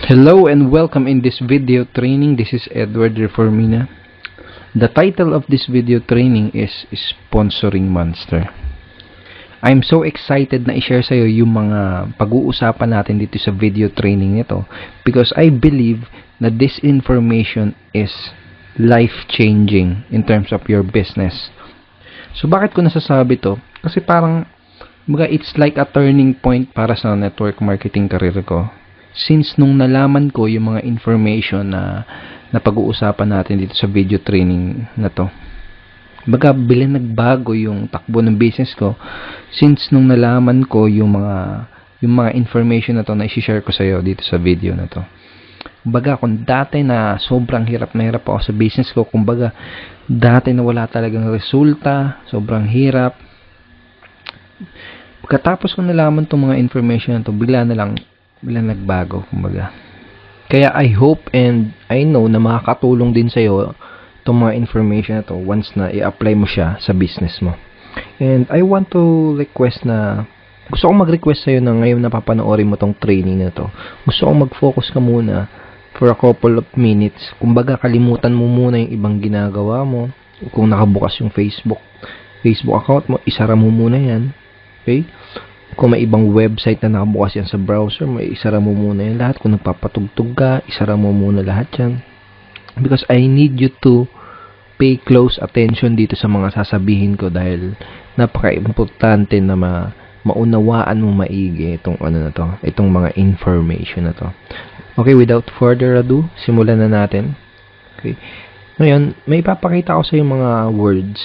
Hello and welcome in this video training. This is Edward Reformina. The title of this video training is Sponsoring Monster. I'm so excited na i-share sa iyo yung mga pag-uusapan natin dito sa video training nito because I believe na this information is life-changing in terms of your business. So bakit ko nasasabi to? Kasi parang it's like a turning point para sa network marketing career ko. Since nung nalaman ko yung mga information na pag-uusapan natin dito sa video training na to, bilang nagbago yung takbo ng business ko since nung nalaman ko yung mga information na to na i-share ko sa iyo dito sa video na to. Kung dati na sobrang hirap na hirap ako sa business ko, dati na wala talagang resulta, sobrang hirap. Pagkatapos ko nalaman tong mga information na to, bigla nagbago, Kaya I hope and I know na makakatulong din sa iyo itong mga information na to once na i-apply mo siya sa business mo. And I want to gusto kong mag-request sa iyo na ngayon napapanoorin mo tong training na to. Gusto kong mag-focus ka muna for a couple of minutes. Kalimutan mo muna yung ibang ginagawa mo. Kung nakabukas yung Facebook account mo, isara mo muna yan. Okay? Kung may ibang website na nakabukas yan sa browser, isara mo muna yan lahat. Kung nagpapatugtog ka, isara mo muna lahat yan. Because I need you to pay close attention dito sa mga sasabihin ko dahil napaka-importante na maunawaan mo maigi itong mga information na to. Okay, without further ado, simulan na natin. Okay. Ngayon, may ipapakita ko sa yung mga words.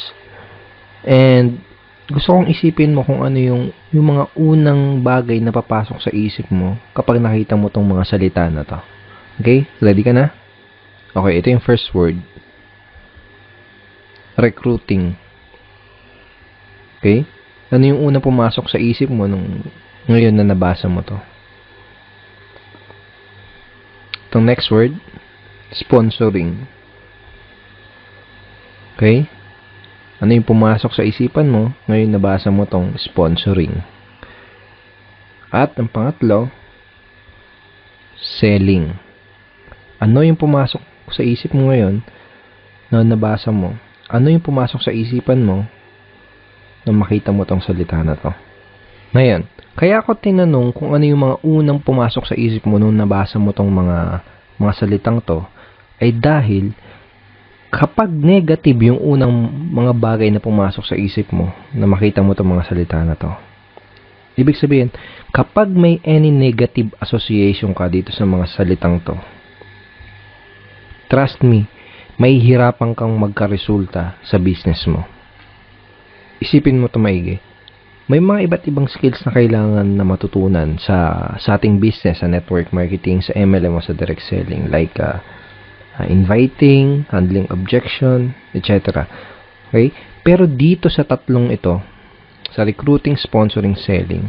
And gusto kong isipin mo kung ano yung mga unang bagay na papasok sa isip mo kapag nakita mo tong mga salita na to. Okay? Ready ka na? Okay, ito yung first word. Recruiting. Okay? Ano yung unang pumasok sa isip mo ngayon na nabasa mo to? Itong next word, sponsoring. Okay? Ano yung pumasok sa isipan mo ngayon nabasa mo tong sponsoring? At ang pangatlo, selling. Ano yung pumasok sa isip mo ngayon na nabasa mo? Ano yung pumasok sa isipan mo nang makita mo tong salita na to? Ngayon, kaya ako tinanong kung ano yung mga unang pumasok sa isip mo nung nabasa mo tong mga salitang to ay dahil kapag negative yung unang mga bagay na pumasok sa isip mo na makita mo itong mga salita na to, ibig sabihin, kapag may any negative association ka dito sa mga salitang to, trust me, may hirapan kang magkaresulta sa business mo. Isipin mo ito maigi. May mga iba't ibang skills na kailangan na matutunan sa ating business, sa network marketing, sa MLM o sa direct selling, like inviting, handling objection, etc. Okay? Pero dito sa tatlong ito, sa recruiting, sponsoring, selling,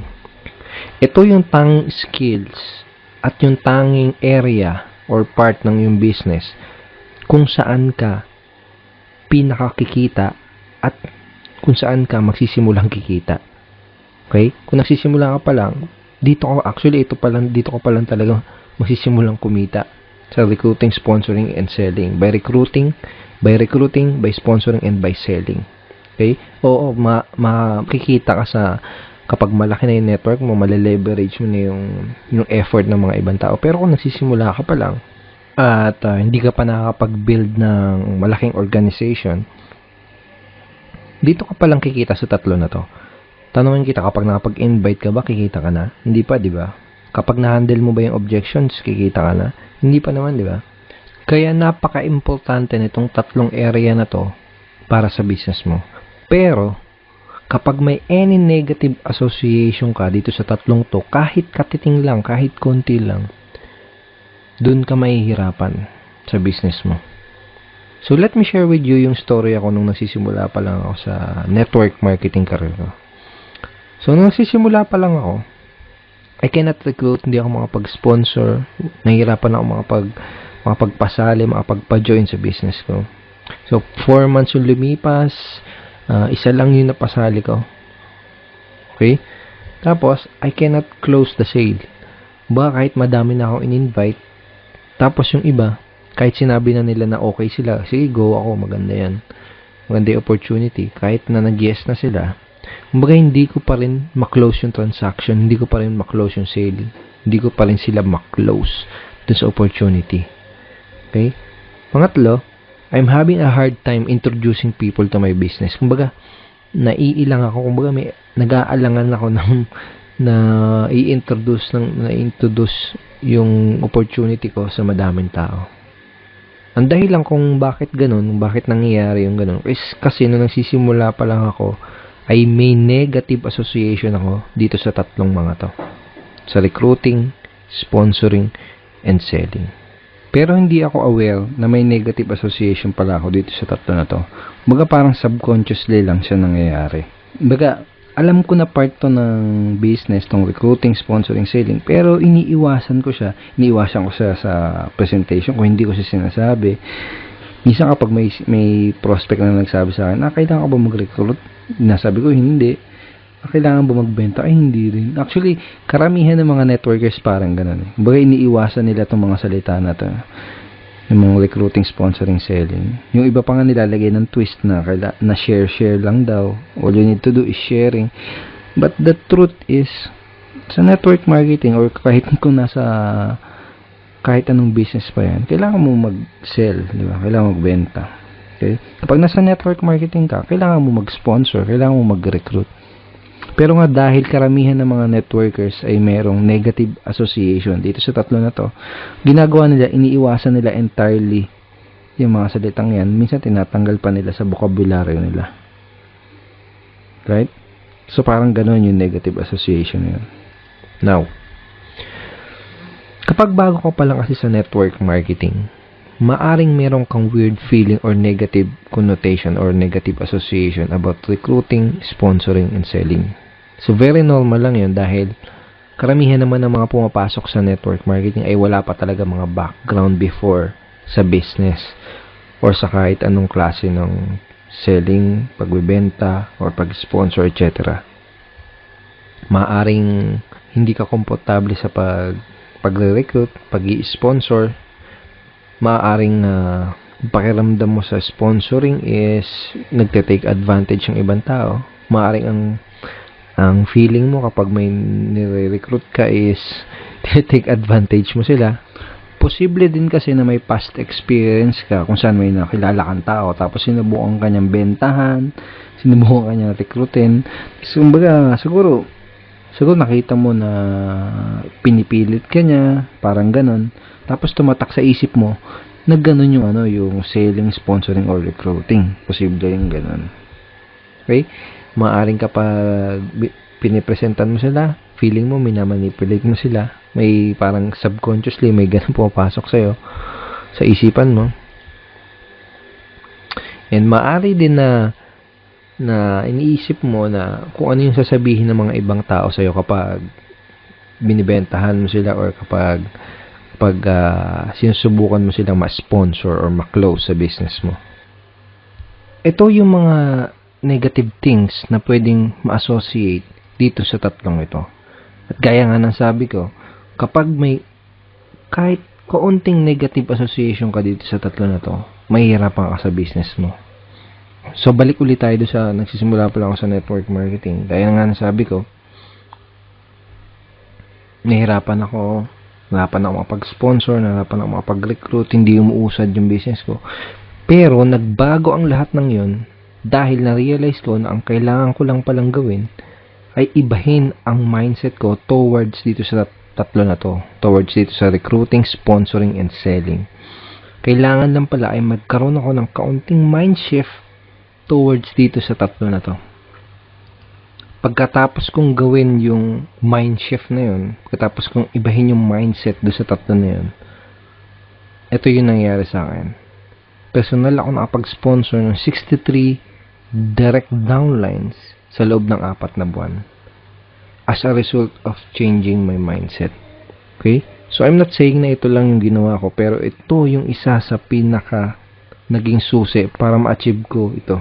ito yung tanging skills at yung tanging area or part ng yung business kung saan ka pinakakikita at kung saan ka magsisimulang kikita. Okay? Kung nagsisimula ka pa lang, dito ka pa lang talaga magsisimulang kumita sa recruiting, sponsoring, and selling. By recruiting, by sponsoring, and by selling. Okay? Oo, makikita ka kapag malaki na yung network mo, maleleverage mo na yung effort ng mga ibang tao. Pero kung nagsisimula ka pa lang, at hindi ka pa nakakapag-build ng malaking organization, dito ka pa lang kikita sa tatlo na to. Tanungin kita, kapag nakapag-invite ka ba, kikita ka na? Hindi pa, di ba? Kapag na-handle mo ba yung objections, kikita ka na? Hindi pa naman, di ba? Kaya napaka-importante nitong tatlong area na to para sa business mo. Pero, kapag may any negative association ka dito sa tatlong to, kahit katiting lang, kahit konti lang, dun ka mahihirapan sa business mo. So, let me share with you yung story ako nung nagsisimula pa lang ako sa network marketing career ko. So, nung nagsisimula pa lang ako, I cannot recruit, hindi ako makapag-sponsor, nahihirapan ako makapagpasali, makapagpa-join sa business ko. So, 4 months yung lumipas, isa lang yung napasali ko. Okay? Tapos, I cannot close the sale. Kahit madami na akong in-invite, Tapos yung iba, kahit sinabi na nila na okay sila, sige go ako, maganda yan. Maganda yung opportunity. Kahit na nag-yes na sila, kumbaga hindi ko pa rin ma-close yung transaction, hindi ko pa rin ma-close yung sale, hindi ko pa rin sila ma-close dun sa opportunity. Okay? Pangatlo, I'm having a hard time introducing people to my business. Kumbaga, naiilang ako, kumbaga may nag-aalangan ako na i-introduce yung opportunity ko sa madaming tao. Ang dahilan kung bakit ganun, bakit nangyayari yung ganun, is kasi nung nagsisimula pa lang ako, ay may negative association ako dito sa tatlong mga to. Sa recruiting, sponsoring, and selling. Pero hindi ako aware na may negative association pala ako dito sa tatlo na to. Baga parang subconsciously lang siya nangyayari. Baga, alam ko na part to ng business, tong recruiting, sponsoring, selling. Pero iniiwasan ko siya sa presentation kung hindi ko siya sinasabi. Minsan kapag may prospect na nagsabi sa akin, kailangan ko ba mag-recruit? Nasabi ko, hindi. Kailangan ba magbenta? Ay, hindi rin. Actually, karamihan ng mga networkers parang ganun. Baga iniiwasan nila itong mga salita na to. Yung mga recruiting, sponsoring, selling. Yung iba pa nga nilalagay ng twist na share lang daw. All you need to do is sharing. But the truth is, sa network marketing or kahit anong business pa yan, kailangan mo mag-sell, di ba? Kailangan mo magbenta. Okay? Kapag nasa network marketing ka, kailangan mo mag-sponsor, kailangan mo mag-recruit. Pero nga dahil karamihan ng mga networkers ay merong negative association dito sa tatlo na to, ginagawa nila, iniiwasan nila entirely yung mga salitang yan. Minsan tinatanggal pa nila sa vocabulary nila. Right? So parang gano'n yung negative association yun. Now, kapag bago ka pa lang kasi sa network marketing, maaring meron kang weird feeling or negative connotation or negative association about recruiting, sponsoring, and selling. So, very normal lang yun dahil karamihan naman ng mga pumapasok sa network marketing ay wala pa talaga mga background before sa business or sa kahit anong klase ng selling, pagbebenta, or pag-sponsor, etc. Maaring hindi ka komportable sa pagre-recruit, pag-i-sponsor. Maaring pakiramdam mo sa sponsoring is nagte-take advantage ng ibang tao. Maaring ang feeling mo kapag may nire-recruit ka is take advantage mo sila. Posible din kasi na may past experience ka kung saan may nakilala kang tao tapos sinubukan ka niyang bentahan, sinubukan ka niyang recruitin. So, siguro nakita mo na pinipilit ka niya, parang ganon. Tapos tumatak sa isip mo na ganon yung selling, sponsoring, or recruiting. Posible yung ganon. Okay? Maaring kapag pinipresentan mo sila, feeling mo, minamanipulate mo sila. May parang subconsciously, may ganon pumapasok sa'yo, sa isipan mo. And maaari din na iniisip mo na kung ano yung sasabihin ng mga ibang tao sa'yo kapag binibentahan mo sila or kapag sinusubukan mo silang ma-sponsor or ma-close sa business mo. Ito yung mga negative things na pwedeng ma-associate dito sa tatlong ito. At gaya nga ng sabi ko, kapag may kahit kaunting negative association ka dito sa tatlo na to, mahihirapan ka sa business mo. So, balik ulit tayo doon sa nagsisimula pa lang ako sa network marketing. Dahil nga nasabi ko, nahirapan ako makapag-sponsor, nahirapan ako makapag-recruit, hindi umuusad yung business ko. Pero, nagbago ang lahat ng yun dahil na-realize ko na ang kailangan ko lang palang gawin ay ibahin ang mindset ko towards dito sa tatlo na to. Towards dito sa recruiting, sponsoring, and selling. Kailangan lang pala ay magkaroon ako ng kaunting mind shift towards dito sa tatlo na to. Pagkatapos kong gawin yung mind shift na yun, pagkatapos kong ibahin yung mindset doon sa tatlo na yun, ito yung nangyari sa akin. Personal ako nakapag-sponsor ng 63 direct downlines sa loob ng 4 na buwan as a result of changing my mindset. Okay? So, I'm not saying na ito lang yung ginawa ko, pero ito yung isa sa pinaka naging susi para ma-achieve ko ito.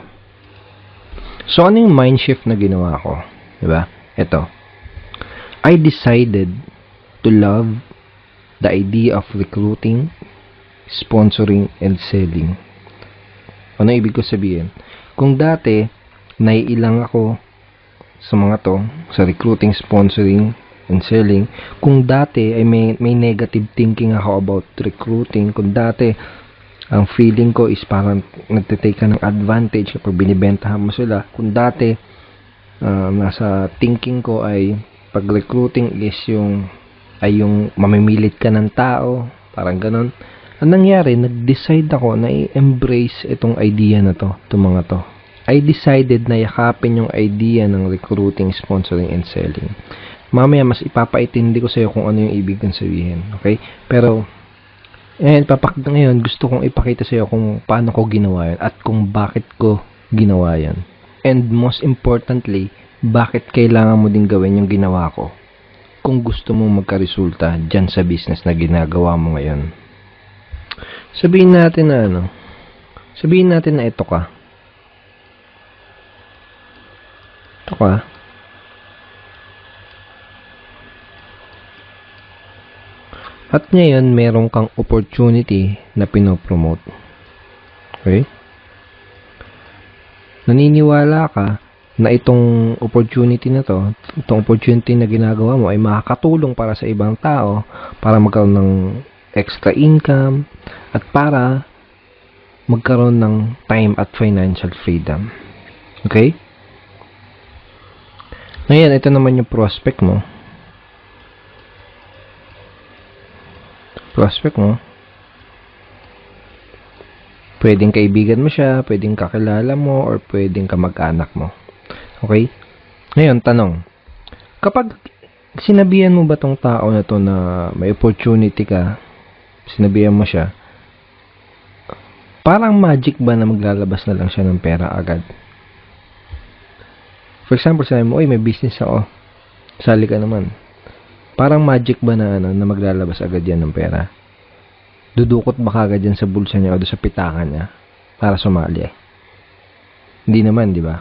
So, ano yung mind shift na ginawa ko? Diba? Ito. I decided to love the idea of recruiting, sponsoring, and selling. Ano ibig ko sabihin? Kung dati, naiilang ako sa mga to, sa recruiting, sponsoring, and selling, kung dati ay may negative thinking ako about recruiting, kung dati ang feeling ko is parang nagtitake ka ng advantage kapag binibentahan mo sila, kung dati nasa thinking ko ay pag recruiting is yung mamimilit ka ng tao, parang ganon. Ang nangyari, nag-decide ako na i-embrace itong idea na to, itong mga to. I decided na yakapin yung idea ng recruiting, sponsoring, and selling. Mamaya mas ipapaintindi ko sa iyo kung ano yung ibig kong sabihin, okay? Pero ngayon gusto kong ipakita sa iyo kung paano ko ginawa yan at kung bakit ko ginawa yan. And most importantly, bakit kailangan mo din gawin yung ginawa ko kung gusto mong magka-resulta dyan sa business na ginagawa mo ngayon. Sabihin natin na ito ka. At ngayon, meron kang opportunity na pinopromote. Okay? Naniniwala ka na itong opportunity na to, itong opportunity na ginagawa mo ay makakatulong para sa ibang tao, para magkaroon ng extra income, at para magkaroon ng time at financial freedom. Okay? Ngayon, ito naman yung prospect mo. Pwedeng kaibigan mo siya, pwedeng kakilala mo, or pwedeng kamag-anak mo. Okay? Ngayon, tanong. Kapag sinabihan mo ba tong tao na to na may opportunity ka, sinabihan mo siya, parang magic ba na maglalabas na lang siya ng pera agad? For example, sabi mo, may business ako. Sali ka naman. Parang magic ba na maglalabas agad yan ng pera? Dudukot ba kagad yan sa bulsa niya o sa pitakan niya para sumali? Hindi naman, di ba?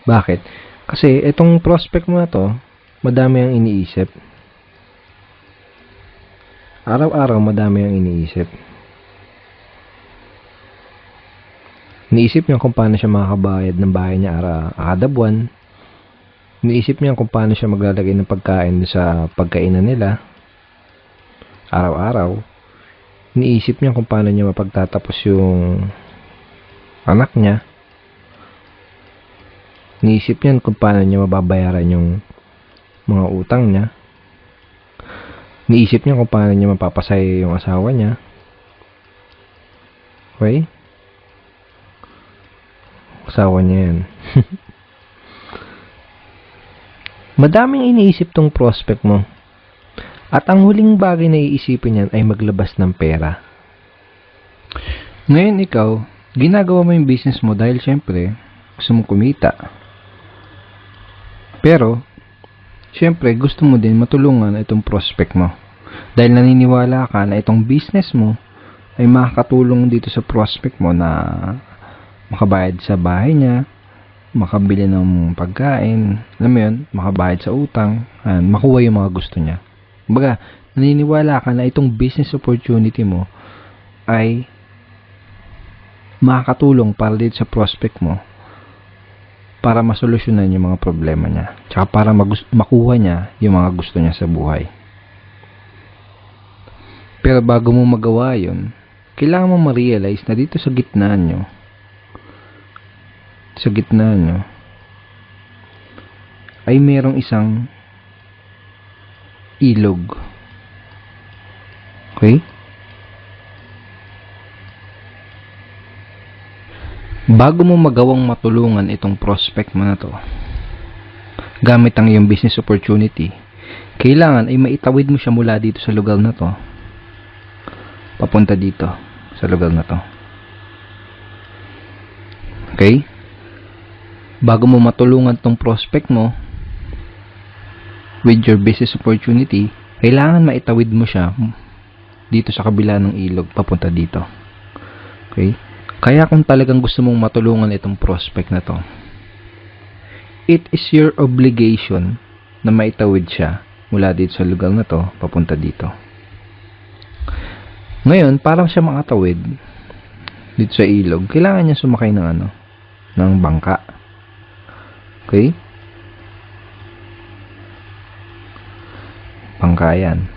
Bakit? Kasi itong prospect mo na to, madami ang iniisip. Araw-araw madami ang iniisip. Iniisip niya kung paano siya makakabayad ng bahay niya kada buwan. Iniisip niya kung paano siya maglalagay ng pagkain sa pagkainan nila araw-araw. Iniisip niya kung paano niya mapagtatapos yung anak niya. Iniisip niya kung paano niya mababayaran yung mga utang niya. Iniisip niya kung paano niya mapapasaya yung asawa niya. Okay? Asawa niya yan. Madaming iniisip tong prospect mo. At ang huling bagay na iisipin niyan ay maglabas ng pera. Ngayon ikaw, ginagawa mo yung business mo dahil syempre, gusto mo kumita. Pero, syempre, gusto mo din matulungan itong prospect mo. Dahil naniniwala ka na itong business mo ay makakatulong dito sa prospect mo na makabayad sa bahay niya, makabili ng pagkain, alam mo yun, makabayad sa utang, makuha yung mga gusto niya. Kumbaga, naniniwala ka na itong business opportunity mo ay makakatulong para dito sa prospect mo para masolusyonan yung mga problema niya. Tsaka para makuha niya yung mga gusto niya sa buhay. Pero bago mo magawa yun, kailangan mo ma-realize na dito sa gitna nyo, ay merong isang ilog. Okay? Bago mo magawang matulungan itong prospect mo na to, gamit ang iyong business opportunity, kailangan ay maitawid mo siya mula dito sa lugar na to, papunta dito, sa lugar na to. Okay? Bago mo matulungan tong prospect mo with your business opportunity, kailangan maitawid mo siya dito sa kabila ng ilog papunta dito. Okay? Kaya kung talagang gusto mong matulungan itong prospect na to, it is your obligation na maitawid siya mula dito sa lugar na to papunta dito. Ngayon, para siya makatawid dito sa ilog, kailangan niya sumakay ng bangka. Okay? Bangka yan.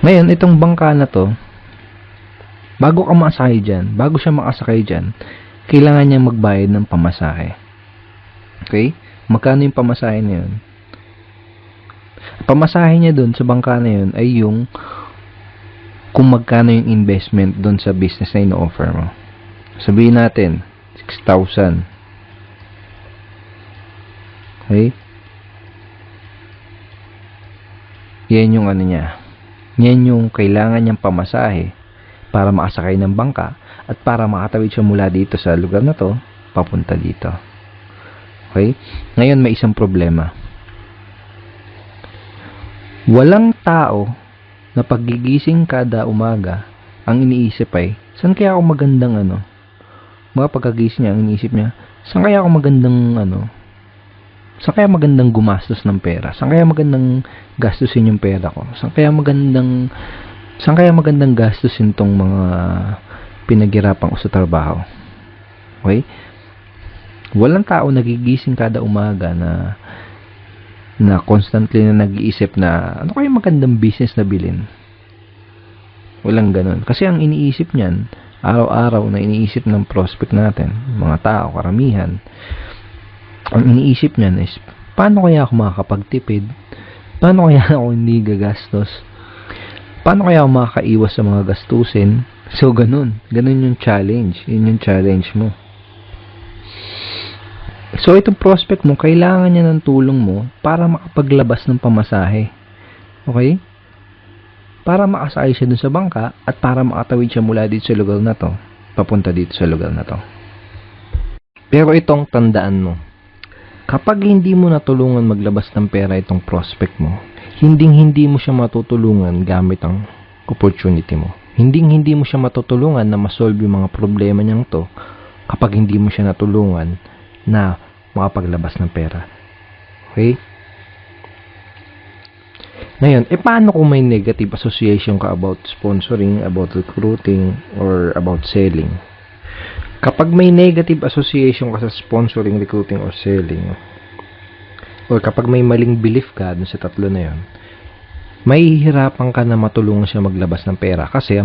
Ngayon, itong bangka na to, bago siya makasakay dyan, kailangan niya magbayad ng pamasahe. Okay? Magkano yung pamasahe na yun? Pamasahe niya dun sa bangka na yun ay yung kung magkano yung investment dun sa business na ino-offer mo. Sabihin natin, 6,000. Okay? Yan yung niya. Yan yung kailangan niyang pamasahe para makasakay ng bangka at para makatawid siya mula dito sa lugar na to papunta dito. Okay? Ngayon may isang problema. Walang tao na paggigising kada umaga ang iniisip ay, saan kaya ako magandang mga pagkagising niya, ang iniisip niya, saan kaya magandang gumastos ng pera? Saan kaya magandang gastusin yung pera ko? Saan kaya magandang gastusin tong mga pinaghirapan ko sa trabaho? Okay? Walang tao nagigising kada umaga na constantly na nag-iisip na ano kaya magandang business na bilhin. Walang ganun. Kasi ang iniisip niyan, araw-araw na iniisip ng prospect natin, mga tao, karamihan, ang iniisip niyan is, paano kaya ako makakapagtipid? Paano kaya ako hindi gagastos? Paano kaya ako makakaiwas sa mga gastusin? So, ganun. Ganun yung challenge. Yun yung challenge mo. So, itong prospect mo, kailangan niya ng tulong mo para makapaglabas ng pamasahe. Okay? Para makasakay siya dun sa bangka at para makatawid siya mula dito sa lugar na to, papunta dito sa lugar na to. Pero itong tandaan mo, kapag hindi mo natulungan maglabas ng pera itong prospect mo, hindi mo siya matutulungan gamit ang opportunity mo. Hindi mo siya matutulungan na masolve yung mga problema niyang to kapag hindi mo siya natulungan na makapaglabas ng pera. Okay? Ngayon, paano kung may negative association ka about sponsoring, about recruiting, or about selling? Kapag may negative association ka sa sponsoring, recruiting, or selling, or kapag may maling belief ka dun sa tatlo na yun, mahihirapan ka na matulungan siya maglabas ng pera. Kasi,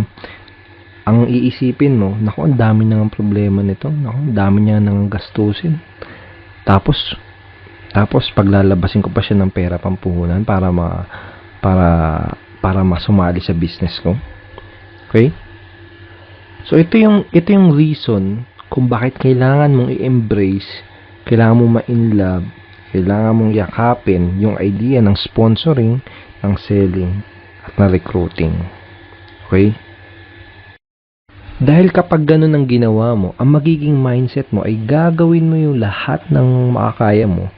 ang iisipin mo, naku, ang dami nang problema nito. Naku, ang dami niya nang gastusin. Tapos paglalabasin ko pa siya ng pera pampuhunan para masumali sa business ko. Okay? So, ito yung reason kung bakit kailangan mong i-embrace, kailangan mong ma-inlove, kailangan mong yakapin yung idea ng sponsoring, ng selling, at ng recruiting. Okay? Dahil kapag ganun ang ginawa mo, ang magiging mindset mo ay gagawin mo yung lahat ng makakaya mo.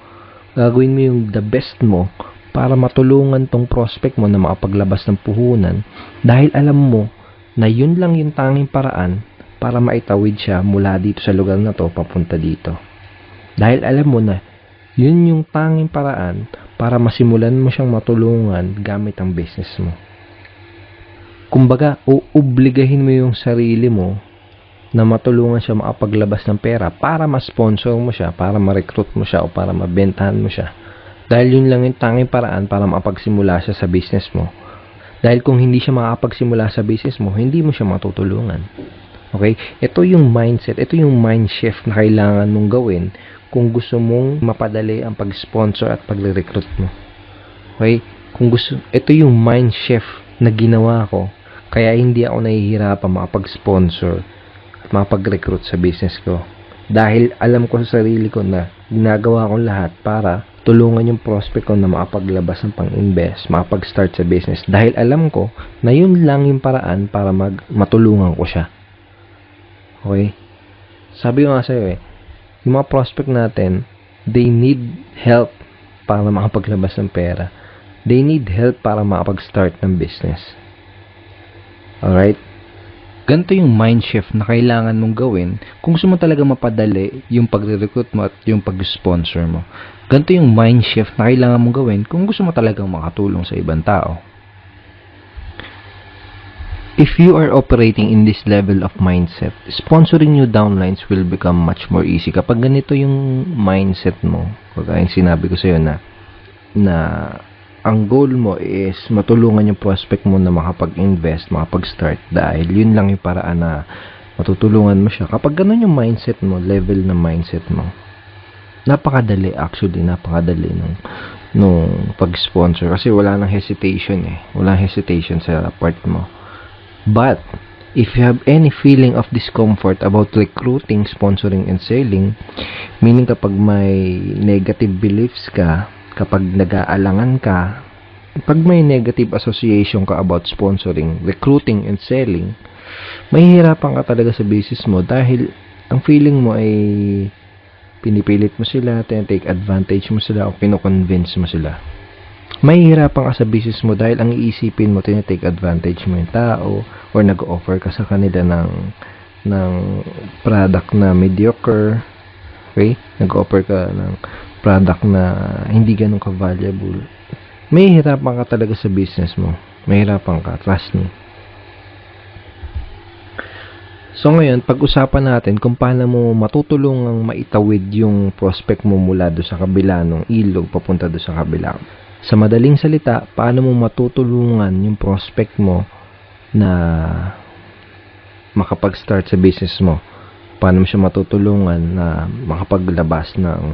Gagawin mo yung the best mo para matulungan tong prospect mo na makapaglabas ng puhunan dahil alam mo na yun lang yung tanging paraan para maitawid siya mula dito sa lugar na to papunta dito. Dahil alam mo na yun yung tanging paraan para masimulan mo siyang matulungan gamit ang business mo. Kumbaga, uobligahin mo yung sarili mo na matulungan siya makapaglabas ng pera para ma-sponsor mo siya, para ma-recruit mo siya, o para mabentahan mo siya. Dahil yun lang yung tanging paraan para makapagsimula siya sa business mo. Dahil kung hindi siya makapagsimula sa business mo, hindi mo siya matutulungan. Okay? Ito yung mindset, ito yung mind shift na kailangan mong gawin kung gusto mong mapadali ang pag-sponsor at pag-recruit mo. Okay? Ito yung mind shift na ginawa ko. Kaya hindi ako nahihirapan makapag-sponsor at makapag-recruit sa business ko. Dahil alam ko sa sarili ko na ginagawa ko lahat para tulungan yung prospect ko na makapaglabas ng pang-invest, makapag-start sa business. Dahil alam ko na yun lang yung paraan para matulungan ko siya. Okay? Sabi ko nga sa'yo yung mga prospect natin, they need help para makapaglabas ng pera. They need help para makapag-start ng business. Alright? Ganito yung mind shift na kailangan mong gawin kung gusto mo talaga mapadali yung pagre-recruit mo at yung pag-sponsor mo. Ganito yung mind shift na kailangan mong gawin kung gusto mo talagang makatulong sa ibang tao. If you are operating in this level of mindset, sponsoring new downlines will become much more easy. Kapag ganito yung mindset mo, kagaya yung sinabi ko sa'yo na ang goal mo is matulungan yung prospect mo na makapag-invest, makapag-start dahil yun lang yung paraan na matutulungan mo siya. Kapag ganun yung mindset mo, level na mindset mo, napakadali nung pag-sponsor kasi wala nang hesitation Wala hesitation sa part mo. But, if you have any feeling of discomfort about recruiting, sponsoring, and selling, meaning kapag may negative beliefs ka, kapag nag-aalangan ka, pag may negative association ka about sponsoring, recruiting, and selling, mahihirapan ka talaga sa business mo dahil ang feeling mo ay pinipilit mo sila, take advantage mo sila, o pino-convince mo sila. Mahihirapan ka sa business mo dahil ang iisipin mo, take advantage mo yung tao, or nag-offer ka sa kanila ng product na mediocre, okay? Nag-offer ka ng product na hindi ganun ka-valuable. Mahihirapan ka talaga sa business mo. Mahihirapan ka, trust me. So ngayon, pag-usapan natin kung paano mo matutulungang maitawid yung prospect mo mula do sa kabila ng ilog papunta do sa kabila. Sa madaling salita, paano mo matutulungan yung prospect mo na makapag-start sa business mo? Paano mo siya matutulungan na makapaglabas ng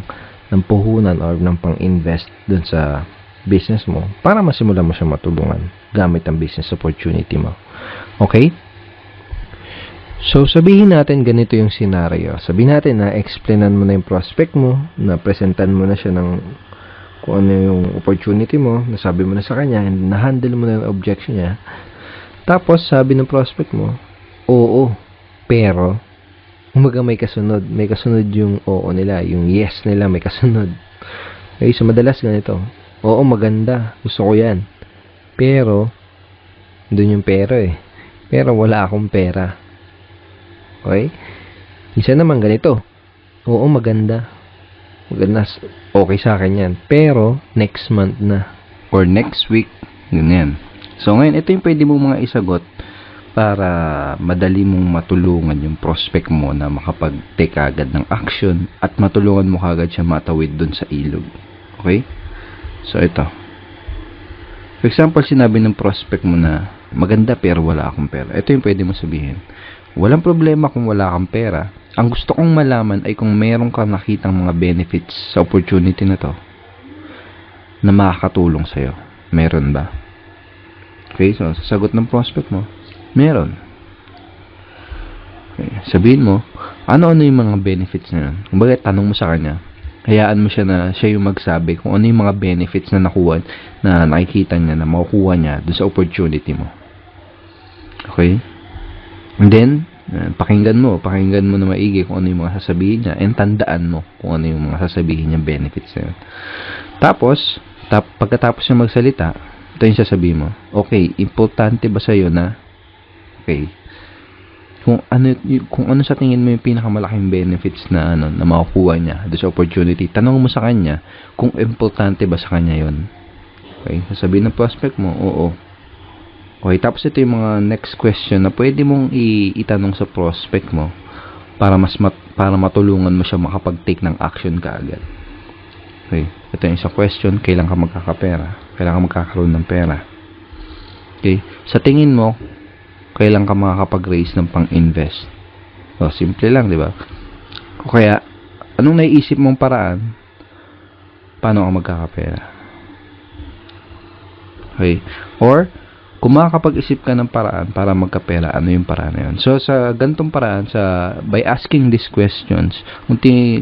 puhunan or ng pang-invest dun sa business mo para masimulan mo siya matulungan gamit ang business opportunity mo. Okay? So, sabihin natin ganito yung scenario. Sabihin natin na explainan mo na yung prospect mo, na presentan mo na siya ng kung ano yung opportunity mo, nasabi mo na sa kanya, and na-handle mo na yung objection niya. Tapos, sabi ng prospect mo, oo, pero umaga may kasunod yung oo nila, yung yes nila may kasunod. Okay, so madalas ganito, oo, maganda, gusto ko yan, pero dun yung pero pero wala akong pera. Okay, isa naman ganito, oo, maganda, okay sa akin yan, pero next month na or next week, ganyan. So ngayon, ito yung pwede mo mga isagot para madali mong matulungan yung prospect mo na makapag-take agad ng action at matulungan mo kagad siya matawid dun sa ilog. Okay? So, ito. For example, sinabi ng prospect mo na maganda pero wala akong pera. Ito yung pwede mo sabihin. Walang problema kung wala kang pera. Ang gusto kong malaman ay kung meron kang nakitang mga benefits sa opportunity na to na makakatulong sa'yo. Meron ba? Okay, so sasagot ng prospect mo, meron. Okay, sabihin mo, ano-ano yung mga benefits na yun. Kung bakit, tanong mo sa kanya, hayaan mo siya na siya yung magsabi kung ano yung mga benefits na nakuha, na nakikita niya, na makukuha niya doon sa opportunity mo. Okay? And then, pakinggan mo na maigi kung ano yung mga sasabihin niya, and tandaan mo kung ano yung mga sasabihin niya benefits na yun. Tapos, pagkatapos niya magsalita, ito yung sasabihin mo, okay, importante ba sa'yo na, okay, kung ano sa tingin mo yung pinakamalaking benefits na na makukuha niya doon sa opportunity, tanong mo sa kanya kung importante ba sa kanya yon. Okay, sasabihin ng prospect mo, oo. Okay, tapos ito yung mga next question na pwede mong itanong sa prospect mo para para matulungan mo siya makapag-take ng action kaagad. Okay, ito yung isang question, kailan ka magkakapera? Kailan ka magkakaroon ng pera? Okay, sa tingin mo, kailan ka makakapag-raise ng pang-invest? So, simple lang, di ba? O kaya, anong naiisip mong paraan? Paano ka magkakapera? Okay, or kung makakapag-isip ka ng paraan para magkapera, ano yung paraan na yun? So, sa gantong paraan, by asking these questions,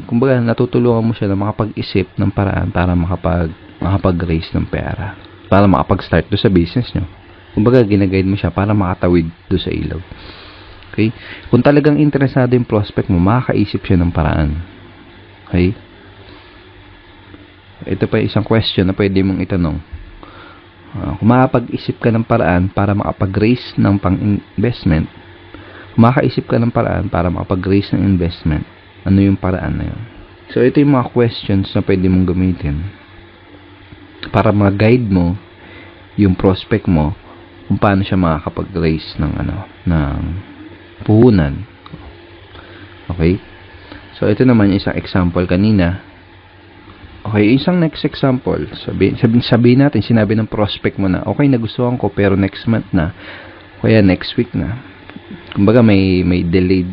kumbaga, natutulungan mo siya na makapag-isip ng paraan para makapag-raise ng pera. Para makapag-start do sa business nyo. Kumbaga, ginaguide mo siya para makatawid do sa ilog. Okay? Kung talagang interesado yung prospect mo, makakaisip siya ng paraan. Okay? Ito pa isang question na pwede mong itanong. Kung makapag-isip ka ng paraan para makapag-raise ng pang-investment, makaisip ka ng paraan para makapag-raise ng investment, ano yung paraan na yun? So, ito yung mga questions na pwede mong gamitin para ma-guide mo yung prospect mo kung paano siya makakapag-raise ng puhunan. Okay? So, ito naman yung isang example kanina. Okay, isang next example. Sabihin natin, sinabi ng prospect mo na, okay, nagustuhan ko, pero next month na, kaya next week na. Kumbaga, may delayed,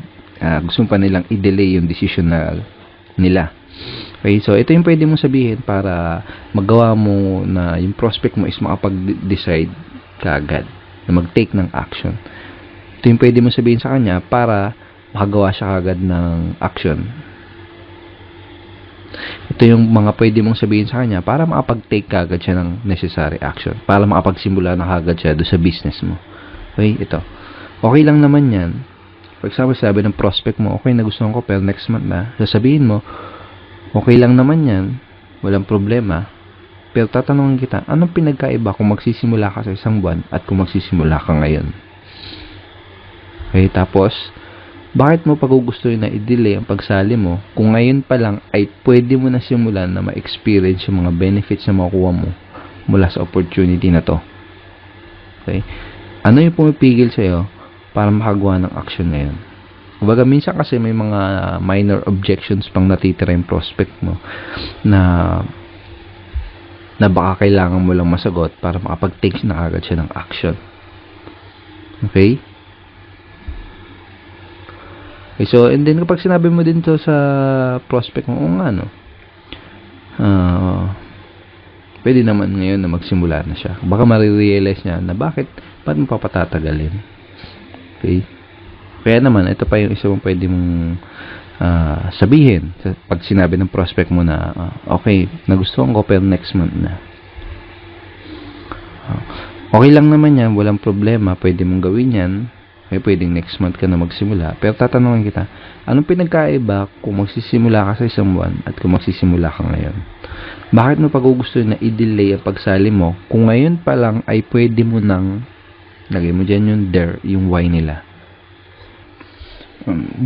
gusto pa nilang i-delay yung decision nila. Okay, so ito yung pwede mong sabihin para magawa mo na yung prospect mo is makapag-decide kaagad, na mag-take ng action. Ito yung pwede mong sabihin sa kanya para makagawa siya kaagad ng action. Ito yung mga pwede mong sabihin sa kanya para makapag-take kaagad siya ng necessary action, para makapagsimula na kaagad siya doon sa business mo. Okay, ito. Okay lang naman yan. For example, sabi ng prospect mo, okay, nagustuhan ko pero next month na. Sasabihin mo, okay lang naman yan, walang problema. Pero tatanungin kita, anong pinagkaiba kung magsisimula ka sa isang buwan at kung magsisimula ka ngayon? Okay, tapos, bakit mo pagugustuhin na i-delay ang pagsali mo kung ngayon pa lang ay pwede mo na simulan na ma-experience yung mga benefits na makukuha mo mula sa opportunity na to? Okay? Ano yung pumipigil sa'yo para makagawa ng action na yun? Kumbaga, minsan kasi may mga minor objections pang natitira yung prospect mo na baka kailangan mo lang masagot para makapag-take na agad siya ng action. Okay? Okay, so, and then kapag sinabi mo din to sa prospect mo, pwede naman ngayon na magsimula na siya. Baka marirealize niya na ba't mo papatatagalin? Okay? Kaya naman, ito pa yung isa mong pwede mong sabihin pag sinabi ng prospect mo na, okay, nagustuhan ko pero next month na. Okay lang naman yan, walang problema, pwede mong gawin yan. Okay, pwedeng next month ka na magsimula. Pero tatanungin kita, anong pinagkaiba kung magsisimula ka sa isang buwan at kung magsisimula ka ngayon? Bakit mo pagugustuhin na i-delay ang pagsali mo kung ngayon pa lang ay pwede mo nang, lagay mo dyan yung there, yung why nila.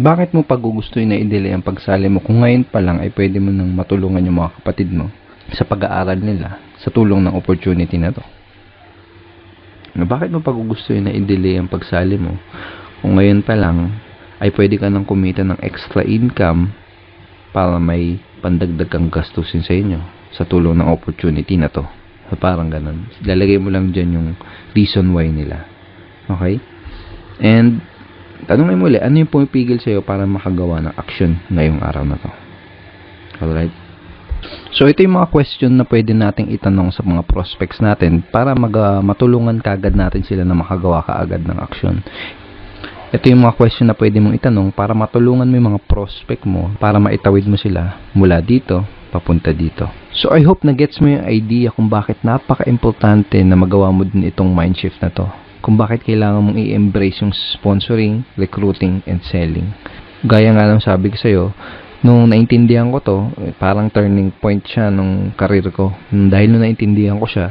Bakit mo pagugustuhin na i-delay ang pagsali mo kung ngayon pa lang ay pwede mo nang matulungan yung mga kapatid mo sa pag-aaral nila sa tulong ng opportunity na to? Bakit mo pagugustuhin na i-delay ang pagsali mo kung ngayon pa lang ay pwede ka nang kumita ng extra income para may pandagdag kang gastusin sa inyo sa tulong ng opportunity na to? So, parang ganun. Lalagay mo lang dyan yung reason why nila. Okay? And tanongin mo ulit, ano yung pumipigil sa'yo para makagawa ng action ngayong araw na to? Alright? So, ito yung mga question na pwede nating itanong sa mga prospects natin para matulungan kaagad natin sila na makagawa kaagad ng action. Ito yung mga question na pwede mong itanong para matulungan mo yung mga prospect mo para maitawid mo sila mula dito papunta dito. So, I hope na gets mo yung idea kung bakit napaka-importante na magawa mo din itong mind shift na to. Kung bakit kailangan mong i-embrace yung sponsoring, recruiting, and selling. Gaya nga lang sabi ko sa'yo, nung naintindihan ko to, parang turning point siya nung career ko. Dahil nung naintindihan ko siya,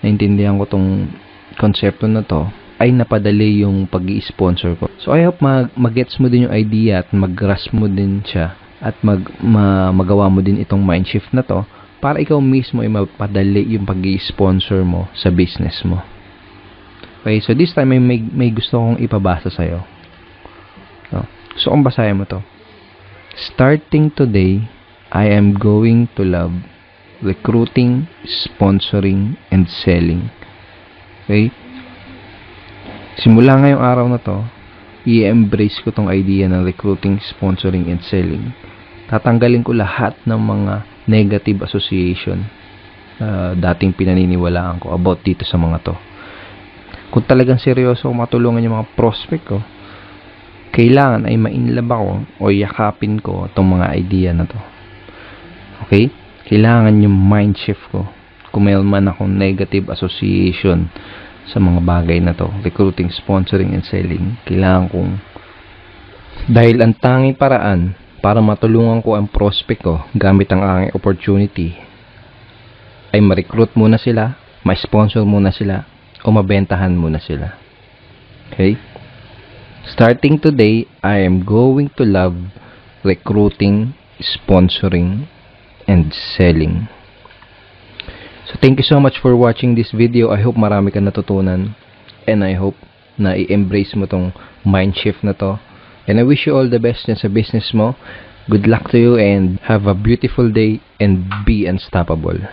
naintindihan ko tong konsepto na to, ay napadali yung pag-i-sponsor ko. So, I hope mag-gets mo din yung idea at mag-grasp mo din siya at magawa mo din itong mind shift na to para ikaw mismo ay mapadali yung pag-i-sponsor mo sa business mo. Okay, so this time may gusto kong ipabasa sa'yo. So, kung basahin mo to. Starting today, I am going to love recruiting, sponsoring, and selling. Okay? Simula ngayong araw na to, i-embrace ko tong idea ng recruiting, sponsoring, and selling. Tatanggalin ko lahat ng mga negative association dating pinaniniwalaan ko about dito sa mga to. Kung talagang seryoso kung matulungan yung mga prospect ko, kailangan ay mainlove ako o yakapin ko itong mga idea na to. Okay? Kailangan yung mind shift ko. Kung mayroon man akong negative association sa mga bagay na to, recruiting, sponsoring, and selling, kailangan kong, dahil ang tanging paraan para matulungan ko ang prospect ko gamit ang aking opportunity ay ma-recruit muna sila, ma-sponsor muna sila, o mabentahan muna sila. Okay? Starting today, I am going to love recruiting, sponsoring, and selling. So thank you so much for watching this video. I hope marami ka natutunan, and I hope na i-embrace mo tong mind shift na to. And I wish you all the best sa business mo. Good luck to you and have a beautiful day and be unstoppable.